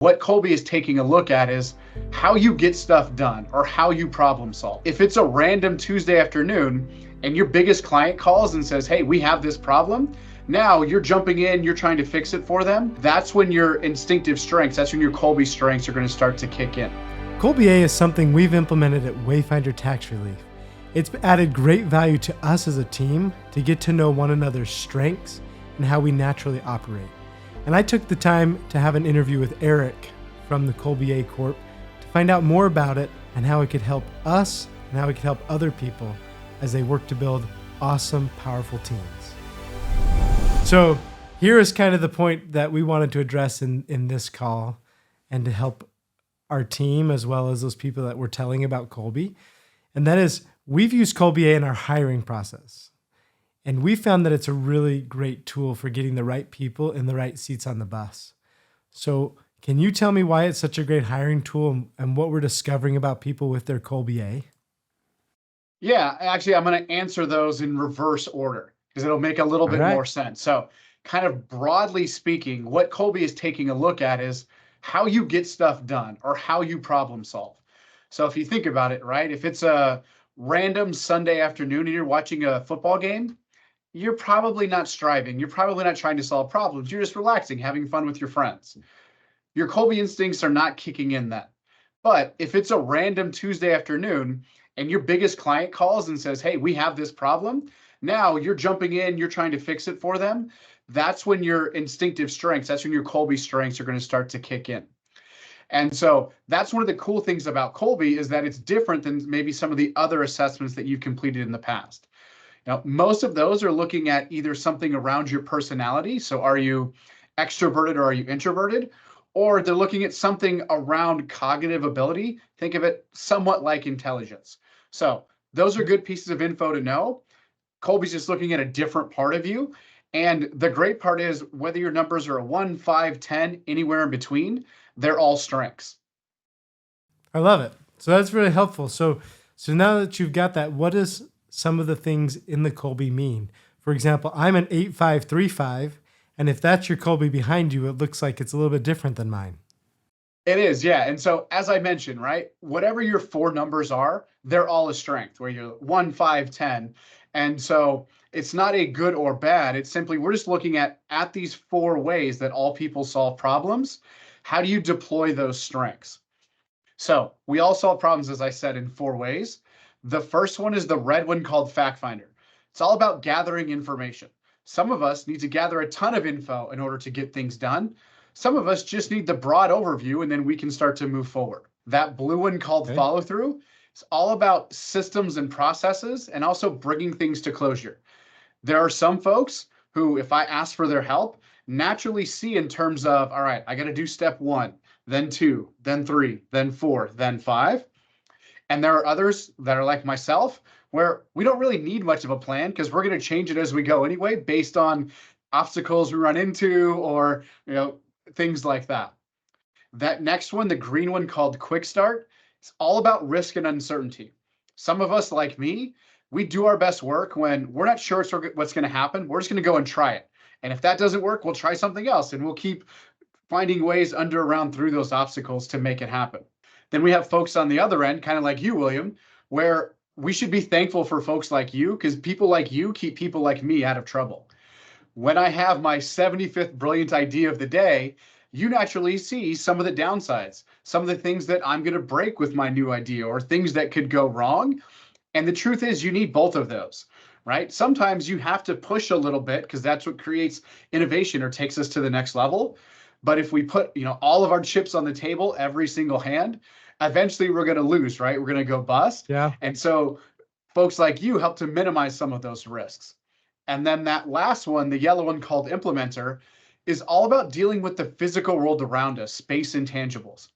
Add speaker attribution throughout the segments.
Speaker 1: What Kolbe is taking a look at is how you get stuff done or how you problem solve. If it's a random Tuesday afternoon and your biggest client calls and says, hey, we have this problem, now you're jumping in, you're trying to fix it for them. That's when your instinctive strengths, that's when your Kolbe strengths are going to start to kick in.
Speaker 2: Kolbe is something we've implemented at Wayfinder Tax Relief. It's added great value to us as a team to get to know one another's strengths and how we naturally operate. And I took the time to have an interview with Eric from the Kolbe Corp to find out more about it and how it could help us and how it could help other people as they work to build awesome, powerful teams. So here is kind of the point that we wanted to address in this call and to help our team as well as those people that we're telling about Kolbe. And that is, we've used Kolbe in our hiring process. And we found that it's a really great tool for getting the right people in the right seats on the bus. So can you tell me why it's such a great hiring tool and what we're discovering about people with their Kolbe?
Speaker 1: Yeah, actually, I'm going to answer those in reverse order because it'll make a little bit more sense. So kind of broadly speaking, what Kolbe is taking a look at is how you get stuff done or how you problem solve. So if you think about it, right, if it's a random Sunday afternoon and you're watching a football game, you're probably not striving. You're probably not trying to solve problems. You're just relaxing, having fun with your friends. Your Kolbe instincts are not kicking in then. But if it's a random Tuesday afternoon and your biggest client calls and says, hey, we have this problem, now you're jumping in, you're trying to fix it for them. That's when your instinctive strengths, that's when your Kolbe strengths are going to start to kick in. And so that's one of the cool things about Kolbe is that it's different than maybe some of the other assessments that you've completed in the past. Now, most of those are looking at either something around your personality. So are you extroverted or are you introverted? Or they're looking at something around cognitive ability. Think of it somewhat like intelligence. So those are good pieces of info to know. Kolbe's just looking at a different part of you. And the great part is whether your numbers are a 1, 5, 10, anywhere in between, they're all strengths.
Speaker 2: I love it. So that's really helpful. So now that you've got that, what is some of the things in the Kolbe mean? For example, I'm an 8535, and if that's your Kolbe behind you, it looks like it's a little bit different than mine.
Speaker 1: It is, yeah. And so as I mentioned, right, whatever your four numbers are, they're all a strength where you're 1, 5, 10. And so it's not a good or bad. It's simply we're just looking at these four ways that all people solve problems. How do you deploy those strengths? So we all solve problems, as I said, in four ways. The first one is the red one called Fact Finder. It's all about gathering information. Some of us need to gather a ton of info in order to get things done. Some of us just need the broad overview and then we can start to move forward. That blue one called Follow Through is all about systems and processes and also bringing things to closure. There are some folks who, if I ask for their help, naturally see in terms of, all right, I got to do step 1, then 2, then 3, then 4, then 5. And there are others that are like myself, where we don't really need much of a plan because we're going to change it as we go anyway, based on obstacles we run into or things like that. That next one, the green one called Quick Start, it's all about risk and uncertainty. Some of us, like me, we do our best work when we're not sure what's going to happen. We're just going to go and try it. And if that doesn't work, we'll try something else and we'll keep finding ways under, around, through those obstacles to make it happen. Then we have folks on the other end, kind of like you, William, where we should be thankful for folks like you because people like you keep people like me out of trouble. When I have my 75th brilliant idea of the day, you naturally see some of the downsides, some of the things that I'm going to break with my new idea or things that could go wrong. And the truth is you need both of those, right? Sometimes you have to push a little bit because that's what creates innovation or takes us to the next level. But if we put, all of our chips on the table, every single hand, eventually we're going to lose, right? We're going to go bust.
Speaker 2: Yeah.
Speaker 1: And so folks like you help to minimize some of those risks. And then that last one, the yellow one called Implementer, is all about dealing with the physical world around us, space intangibles.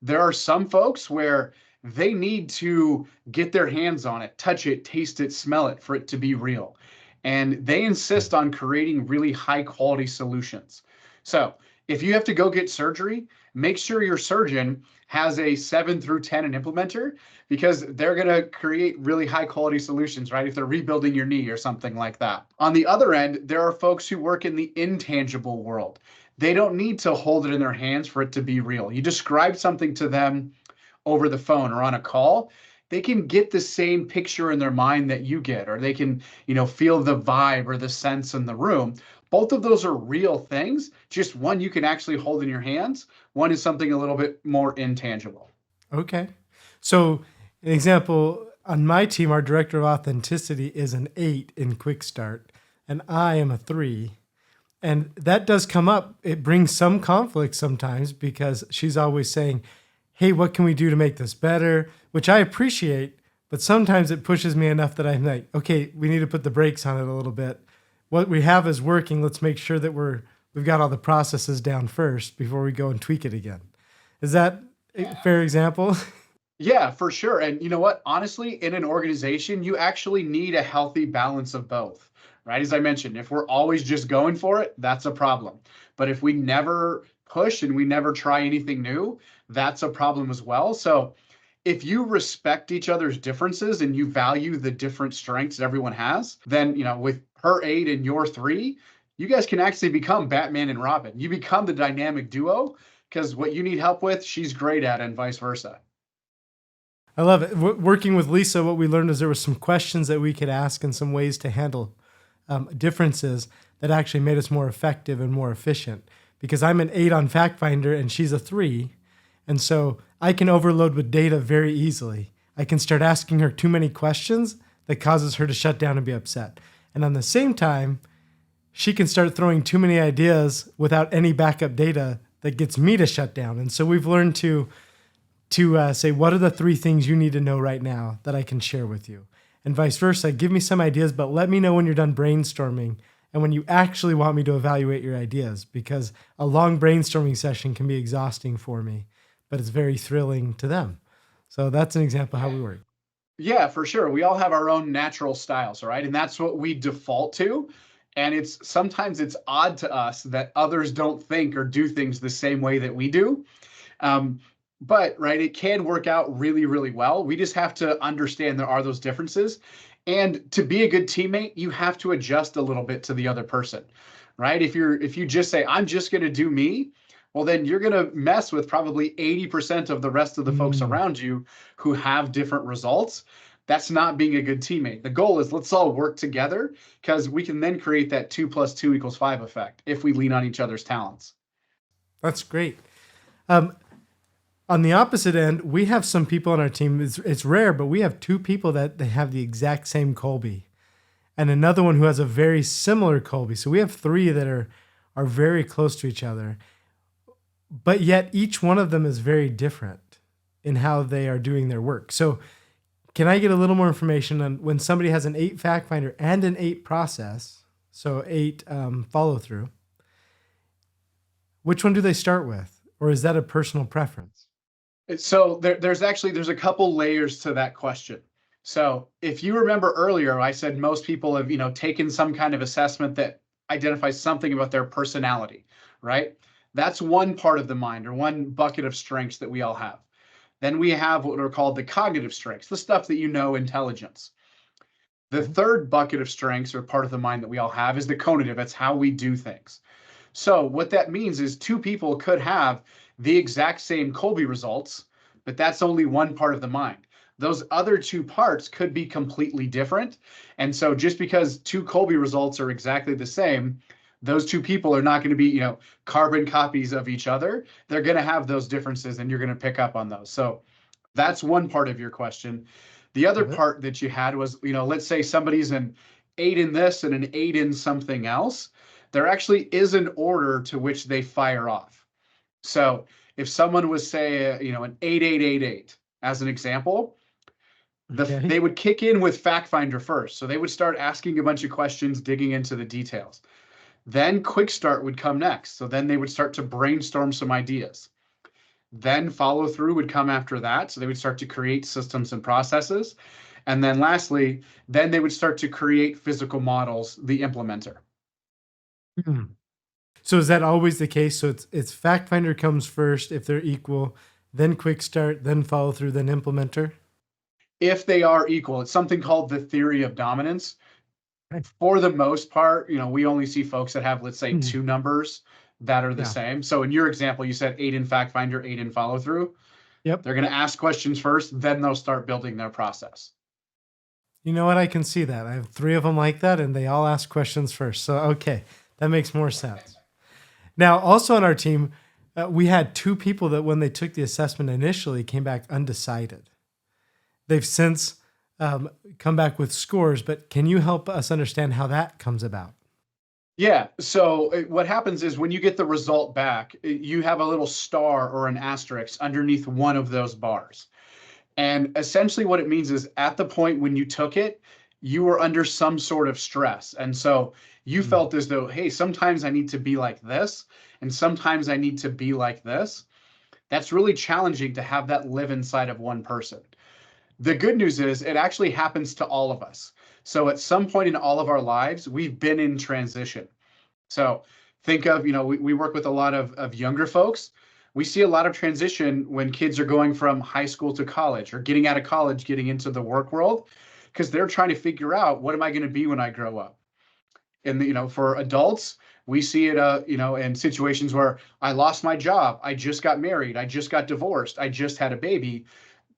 Speaker 1: There are some folks where they need to get their hands on it, touch it, taste it, smell it for it to be real. And they insist on creating really high quality solutions. So if you have to go get surgery, make sure your surgeon has a 7 through 10 in Implementer because they're going to create really high quality solutions, right? If they're rebuilding your knee or something like that. On the other end, there are folks who work in the intangible world. they don't need to hold it in their hands for it to be real. You describe something to them over the phone or on a call, they can get the same picture in their mind that you get, or they can, feel the vibe or the sense in the room. Both of those are real things. Just one you can actually hold in your hands. One is something a little bit more intangible.
Speaker 2: Okay. So, an example on my team, our director of authenticity is an 8 in Quick Start, and I am a 3. And that does come up. It brings some conflict sometimes because she's always saying, hey, what can we do to make this better? Which I appreciate, but sometimes it pushes me enough that I'm like, okay, we need to put the brakes on it a little bit. What we have is working. Let's make sure that we've got all the processes down first before we go and tweak it again. Is that a fair example?
Speaker 1: Yeah, for sure. And you know what? Honestly, in an organization, you actually need a healthy balance of both, right? As I mentioned, if we're always just going for it, that's a problem. But if we never push and we never try anything new, that's a problem as well. So if you respect each other's differences and you value the different strengths everyone has, then, with her 8 and your 3, you guys can actually become Batman and Robin. You become the dynamic duo because what you need help with, she's great at, and vice versa.
Speaker 2: I love it. Working with Lisa, what we learned is there were some questions that we could ask and some ways to handle differences that actually made us more effective and more efficient. Because I'm an 8 on FactFinder and she's a 3. And so I can overload with data very easily. I can start asking her too many questions that causes her to shut down and be upset. And on the same time, she can start throwing too many ideas without any backup data that gets me to shut down. And so we've learned to say, what are the 3 things you need to know right now that I can share with you? And vice versa. Give me some ideas, but let me know when you're done brainstorming and when you actually want me to evaluate your ideas, because a long brainstorming session can be exhausting for me, but it's very thrilling to them. So that's an example of how we work.
Speaker 1: Yeah, for sure. We all have our own natural styles, right? And that's what we default to. And sometimes it's odd to us that others don't think or do things the same way that we do. Um, but right, it can work out really, really well. We just have to understand there are those differences. And to be a good teammate, you have to adjust a little bit to the other person, right? If you just say, I'm just going to do me, well, then you're going to mess with probably 80% of the rest of the folks around you who have different results. That's not being a good teammate. The goal is let's all work together because we can then create that 2 + 2 = 5 effect if we lean on each other's talents.
Speaker 2: That's great. On the opposite end, we have some people on our team. It's rare, but we have 2 people that they have the exact same Kolbe, and another one who has a very similar Kolbe. So we have 3 that are very close to each other, but yet each one of them is very different in how they are doing their work. So can I get a little more information on when somebody has an 8 fact finder and an 8 process, so 8 follow through, which one do they start with? Or is that a personal preference?
Speaker 1: So there's a couple layers to that question. So if you remember earlier, I said most people have, taken some kind of assessment that identifies something about their personality, right? That's one part of the mind or one bucket of strengths that we all have. Then we have what are called the cognitive strengths, the stuff that intelligence. The third bucket of strengths or part of the mind that we all have is the conative. That's how we do things. So what that means is 2 people could have the exact same Kolbe results, but that's only one part of the mind. Those other 2 parts could be completely different. And so just because 2 Kolbe results are exactly the same, those 2 people are not going to be, carbon copies of each other. They're going to have those differences and you're going to pick up on those. So that's one part of your question. The other part that you had was, let's say somebody's an 8 in this and an 8 in something else. There actually is an order to which they fire off. So if someone was, say, an 8888 as an example, they would kick in with FactFinder first. So they would start asking a bunch of questions, digging into the details. Then Quick Start would come next. So then they would start to brainstorm some ideas. Then follow through would come after that. So they would start to create systems and processes. And then lastly, then they would start to create physical models, the implementer.
Speaker 2: So is that always the case? So it's FactFinder comes first if they're equal, then Quick Start, then follow through, then implementer?
Speaker 1: If they are equal, it's something called the theory of dominance. For the most part, we only see folks that have, let's say, 2 numbers that are the
Speaker 2: Yeah.
Speaker 1: same. So in your example, you said 8 in fact finder, 8 in follow through.
Speaker 2: Yep.
Speaker 1: They're going to ask questions first, then they'll start building their process.
Speaker 2: You know what? I can see that. I have 3 of them like that, and they all ask questions first. So, okay, that makes more sense. Now, also on our team, we had 2 people that when they took the assessment initially came back undecided. They've since come back with scores, but can you help us understand how that comes about?
Speaker 1: Yeah. So what happens is when you get the result back, you have a little star or an asterisk underneath one of those bars. And essentially, what it means is at the point when you took it, you were under some sort of stress. And so you
Speaker 2: Mm.
Speaker 1: felt as though, hey, sometimes I need to be like this, and sometimes I need to be like this. That's really challenging to have that live inside of one person. The good news is it actually happens to all of us. So at some point in all of our lives, we've been in transition. So think of, we work with a lot of younger folks. We see a lot of transition when kids are going from high school to college or getting out of college, getting into the work world, because they're trying to figure out what am I going to be when I grow up. And for adults, we see it, in situations where I lost my job, I just got married, I just got divorced, I just had a baby.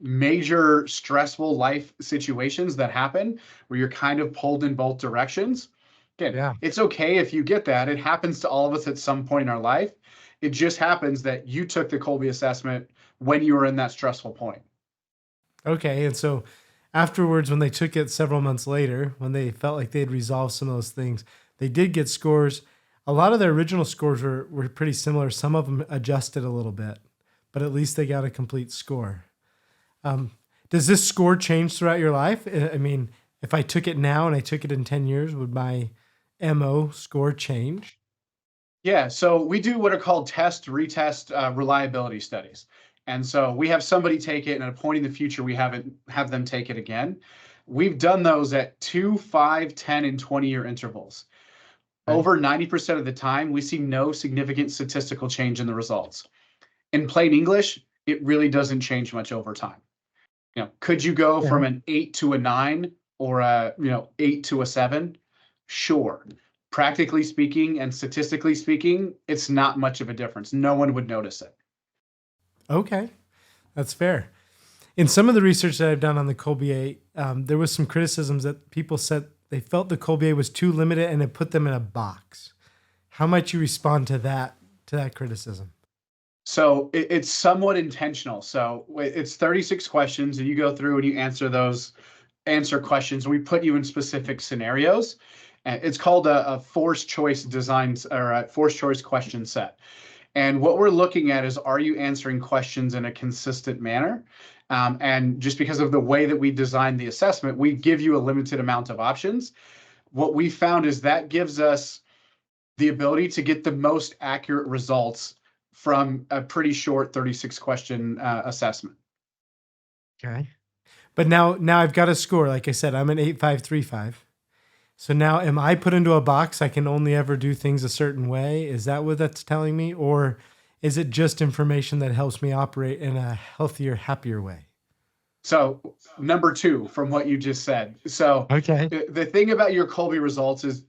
Speaker 1: Major stressful life situations that happen where you're kind of pulled in both directions. Again,
Speaker 2: Yeah.
Speaker 1: it's okay if you get that. It happens to all of us at some point in our life. It just happens that you took the Kolbe assessment when you were in that stressful point.
Speaker 2: Okay. And so afterwards, when they took it several months later, when they felt like they had resolved some of those things, they did get scores. A lot of their original scores were pretty similar. Some of them adjusted a little bit, but at least they got a complete score. Does this score change throughout your life? I mean, if I took it now and I took it in 10 years, would my MO score change?
Speaker 1: Yeah, so we do what are called test, retest, reliability studies. And so we have somebody take it, and at a point in the future, we have them take it again. We've done those at 2, 5, 10, and 20-year intervals.
Speaker 2: Okay.
Speaker 1: Over 90% of the time, we see no significant statistical change in the results. In plain English, it really doesn't change much over time. Could you go
Speaker 2: Yeah.
Speaker 1: from an 8 to a 9 or a 8 to a 7? Sure. Practically speaking and statistically speaking, it's not much of a difference. No one would notice it.
Speaker 2: Okay. That's fair. In some of the research that I've done on the Colbier, there was some criticisms that people said they felt the Colbier was too limited and it put them in a box. How might you respond to that criticism?
Speaker 1: So it's somewhat intentional. So it's 36 questions, and you go through and you answer questions. We put you in specific scenarios. And it's called a forced choice designs or a forced choice question set. And what we're looking at is, are you answering questions in a consistent manner? And just because of the way that we designed the assessment, we give you a limited amount of options. What we found is that gives us the ability to get the most accurate results from a pretty short 36 question assessment.
Speaker 2: Okay. But now I've got a score. Like I said, I'm an 8535. So now am I put into a box? I can only ever do things a certain way. Is that what that's telling me? Or is it just information that helps me operate in a healthier, happier way?
Speaker 1: So number two, from what you just said. So
Speaker 2: Okay.
Speaker 1: the thing about your Colby results is,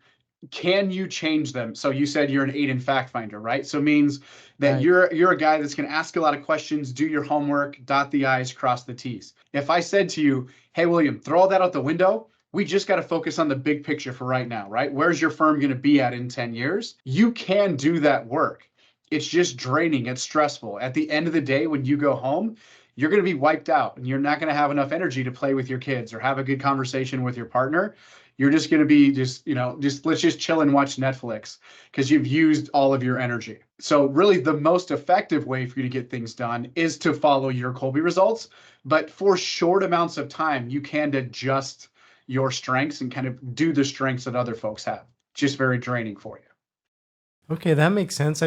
Speaker 1: can you change them? So you said you're an 8 in fact finder, right? So it means that
Speaker 2: Right.
Speaker 1: you're a guy that's going to ask a lot of questions, do your homework, dot the I's, cross the T's. If I said to you, hey, William, throw all that out the window, we just got to focus on the big picture for right now, right? Where's your firm going to be at in 10 years? You can do that work. It's just draining. It's stressful. At the end of the day, when you go home, you're going to be wiped out and you're not going to have enough energy to play with your kids or have a good conversation with your partner. You're just going to be just let's just chill and watch Netflix because you've used all of your energy. So really the most effective way for you to get things done is to follow your Colby results. But for short amounts of time, you can adjust your strengths and kind of do the strengths that other folks have. Just very draining for you.
Speaker 2: Okay, that makes sense.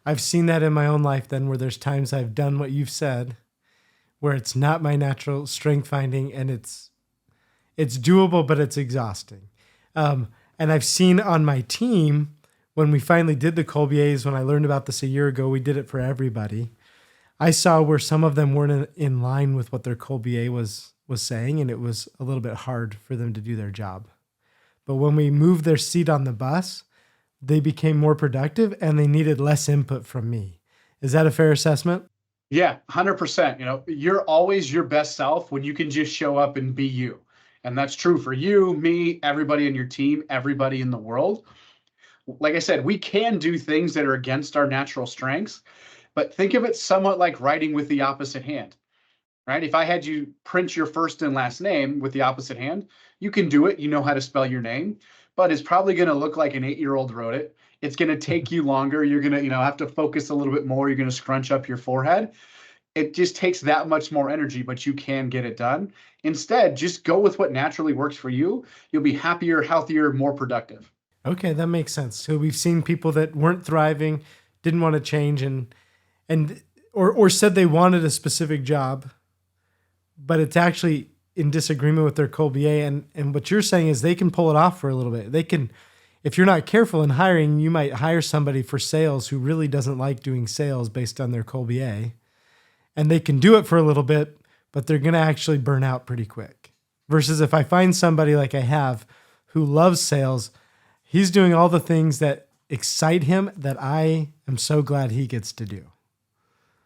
Speaker 2: I've seen that in my own life then where there's times I've done what you've said where it's not my natural strength finding and it's doable, but it's exhausting. And I've seen on my team when we finally did the Colbiers, when I learned about this a year ago, we did it for everybody. I saw where some of them weren't in line with what their Colbier was saying, and it was a little bit hard for them to do their job. But when we moved their seat on the bus, they became more productive and they needed less input from me. Is that a fair assessment?
Speaker 1: Yeah, 100%. You're always your best self when you can just show up and be you. And that's true for you, me, everybody in your team, everybody in the world. Like I said, we can do things that are against our natural strengths, but think of it somewhat like writing with the opposite hand, right? If I had you print your first and last name with the opposite hand, you can do it. You know how to spell your name, but it's probably going to look like an 8-year-old wrote it. It's going to take you longer. You're going to, have to focus a little bit more. You're going to scrunch up your forehead. It just takes that much more energy, but you can get it done. Instead, just go with what naturally works for you. You'll be happier, healthier, more productive.
Speaker 2: Okay, that makes sense. So we've seen people that weren't thriving, didn't want to change, and or said they wanted a specific job, but it's actually in disagreement with their Colbier. And what you're saying is they can pull it off for a little bit. They can, if you're not careful in hiring, you might hire somebody for sales who really doesn't like doing sales based on their Colbier, and they can do it for a little bit, but they're going to actually burn out pretty quick. Versus if I find somebody like I have who loves sales, he's doing all the things that excite him that I am so glad he gets to do.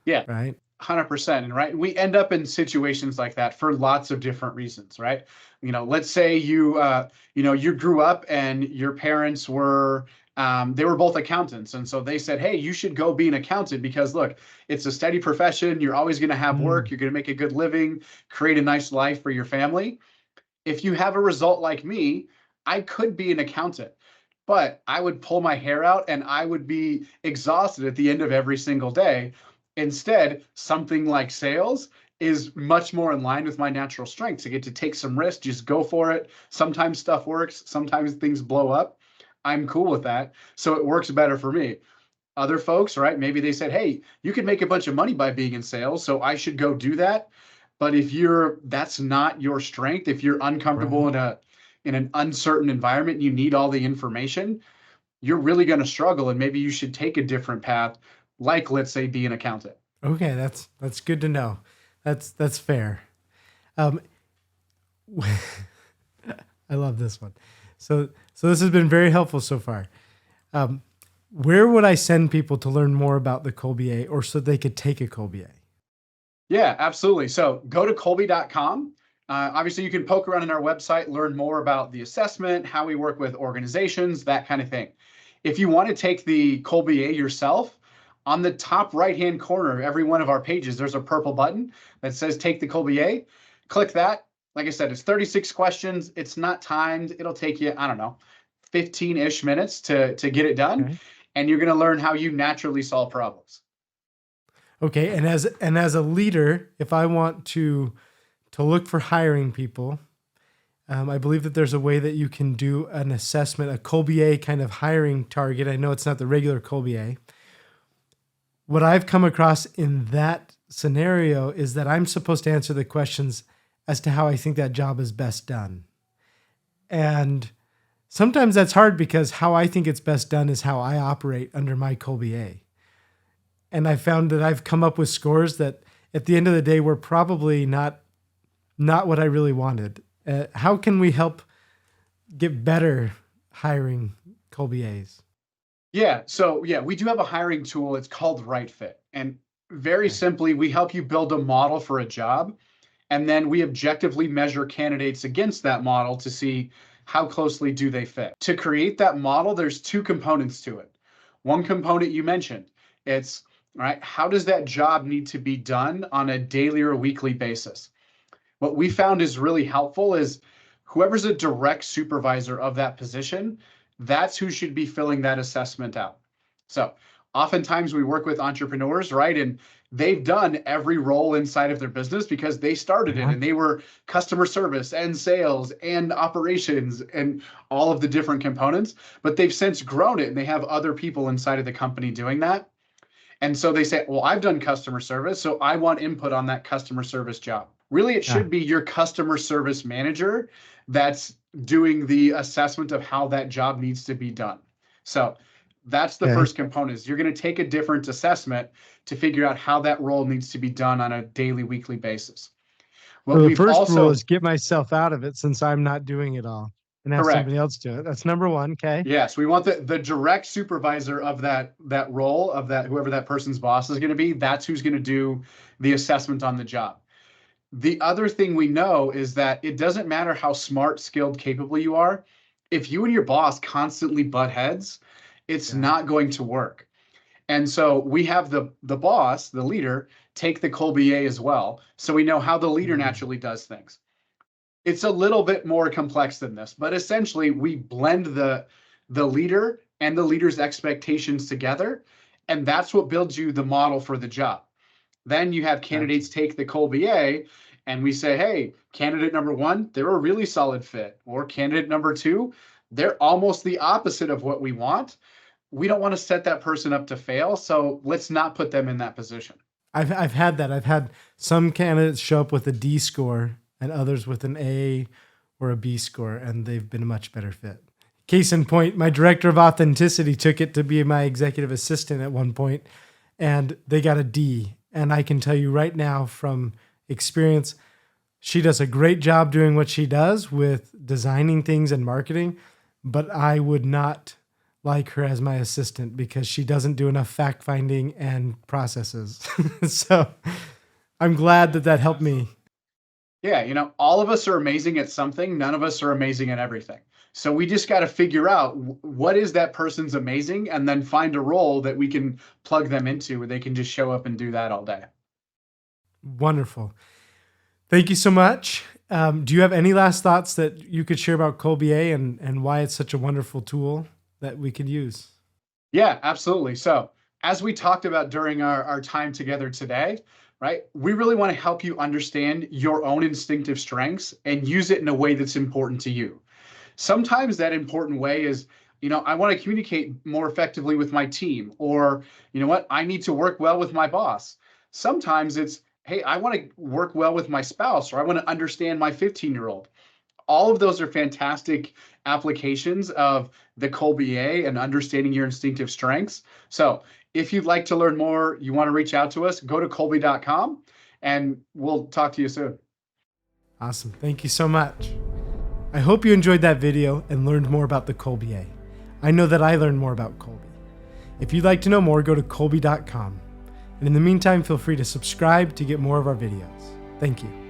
Speaker 1: Yeah.
Speaker 2: Right.
Speaker 1: 100%. And right, we end up in situations like that for lots of different reasons, right? Let's say you grew up and your parents were, they were both accountants. And so they said, hey, you should go be an accountant because look, it's a steady profession. You're always going to have work. You're going to make a good living, create a nice life for your family. If you have a result like me, I could be an accountant, but I would pull my hair out and I would be exhausted at the end of every single day. Instead, something like sales is much more in line with my natural strengths. I get to take some risks, just go for it. Sometimes stuff works, sometimes things blow up. I'm cool with that. So it works better for me. Other folks, right? Maybe they said, hey, you can make a bunch of money by being in sales, so I should go do that. But if that's not your strength, if you're uncomfortable in an uncertain environment, you need all the information, you're really going to struggle. And maybe you should take a different path, like let's say be an accountant.
Speaker 2: Okay, that's good to know. That's fair. I love this one. So this has been very helpful so far. Where would I send people to learn more about the Colbier or so they could take a Colbier?
Speaker 1: Yeah, absolutely. So go to Kolbe.com. Obviously, you can poke around in our website, learn more about the assessment, how we work with organizations, that kind of thing. If you want to take the Colbier yourself, on the top right-hand corner of every one of our pages, there's a purple button that says take the Colbier. Click that. Like I said, it's 36 questions. It's not timed. It'll take you, I don't know, 15-ish minutes to get it done. Okay. And you're going to learn how you naturally solve problems.
Speaker 2: Okay. And as a leader, if I want to look for hiring people, I believe that there's a way that you can do an assessment, a Colbier kind of hiring target. I know it's not the regular Colbier. What I've come across in that scenario is that I'm supposed to answer the questions as to how I think that job is best done. And sometimes that's hard because how I think it's best done is how I operate under my Colbier. And I found that I've come up with scores that at the end of the day were probably not what I really wanted. How can we help get better hiring Colbiers?
Speaker 1: Yeah. So we do have a hiring tool. It's called Right Fit. And very simply, we help you build a model for a job. And then we objectively measure candidates against that model to see how closely do they fit. To create that model, there's two components to it. One component you mentioned, it's right. How does that job need to be done on a daily or weekly basis? What we found is really helpful is whoever's a direct supervisor of that position, that's who should be filling that assessment out. So oftentimes we work with entrepreneurs, right? And they've done every role inside of their business because they started it and they were customer service and sales and operations and all of the different components, but they've since grown it and they have other people inside of the company doing that. And so they say, well, I've done customer service, so I want input on that customer service job. Really, it should be your customer service manager that's doing the assessment of how that job needs to be done. So that's the first component. Is you're going to take a different assessment to figure out how that role needs to be done on a daily, weekly basis.
Speaker 2: Well, the first rule is get myself out of it since I'm not doing it all. and have
Speaker 1: Correct.
Speaker 2: somebody else do it. That's number one. Okay.
Speaker 1: Yes, we want the direct supervisor of that role, of that whoever that person's boss is going to be. That's who's going to do the assessment on the job. The other thing we know is that it doesn't matter how smart, skilled, capable you are. If you and your boss constantly butt heads, it's not going to work. And so we have the boss, the leader, take the Kolbe as well, so we know how the leader naturally does things. It's a little bit more complex than this, but essentially we blend the leader and the leader's expectations together, and that's what builds you the model for the job. Then you have candidates take the Kolbe, and we say, hey, candidate number one, they're a really solid fit, or candidate number two, they're almost the opposite of what we want. We don't want to set that person up to fail, so let's not put them in that position.
Speaker 2: I've had that. I've had some candidates show up with a D score and others with an A or a B score, and they've been a much better fit. Case in point, my director of authenticity took it to be my executive assistant at one point, and they got a D. And I can tell you right now from experience, she does a great job doing what she does with designing things and marketing, but I would not like her as my assistant because she doesn't do enough fact finding and processes. So I'm glad that helped me.
Speaker 1: Yeah, all of us are amazing at something. None of us are amazing at everything. So we just got to figure out what is that person's amazing, and then find a role that we can plug them into where they can just show up and do that all day.
Speaker 2: Wonderful. Thank you so much. Do you have any last thoughts that you could share about Kolbe and why it's such a wonderful tool that we could use?
Speaker 1: Yeah, absolutely. So as we talked about during our time together today, right, we really want to help you understand your own instinctive strengths and use it in a way that's important to you. Sometimes that important way is, I want to communicate more effectively with my team, or, I need to work well with my boss. Sometimes it's, hey, I want to work well with my spouse, or I want to understand my 15-year-old. All of those are fantastic applications of the Kolbe and understanding your instinctive strengths. So if you'd like to learn more, you want to reach out to us, go to kolbe.com and we'll talk to you soon.
Speaker 2: Awesome. Thank you so much. I hope you enjoyed that video and learned more about the Kolbe. I know that I learned more about Kolbe. If you'd like to know more, go to kolbe.com. And in the meantime, feel free to subscribe to get more of our videos. Thank you.